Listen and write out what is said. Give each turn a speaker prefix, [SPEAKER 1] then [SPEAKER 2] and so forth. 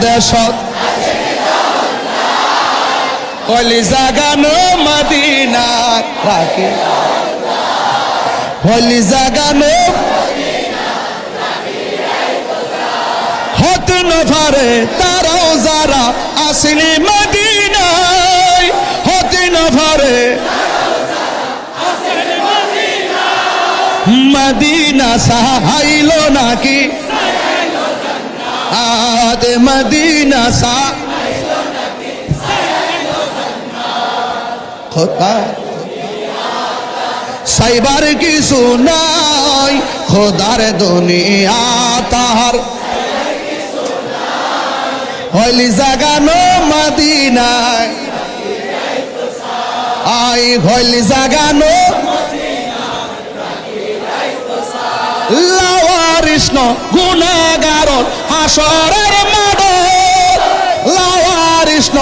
[SPEAKER 1] দেশত কলি জাগানো মদিনার রাখি কলি জাগানো হতে নফারে তারাও যারা আসিলি মদিনায় হতে নফারে মদিনা সাহাইলো নাকি আদে মদিনা সা খোদা সাইবার কিছু নাই খোদার দুনিয়া তাহার হইলি জাগানো মদিনায় আই হইলি জাগানো লাওয়ারিষ্ণ গুনাগার হাসরের মাঠ লাওয়ারিষ্ণ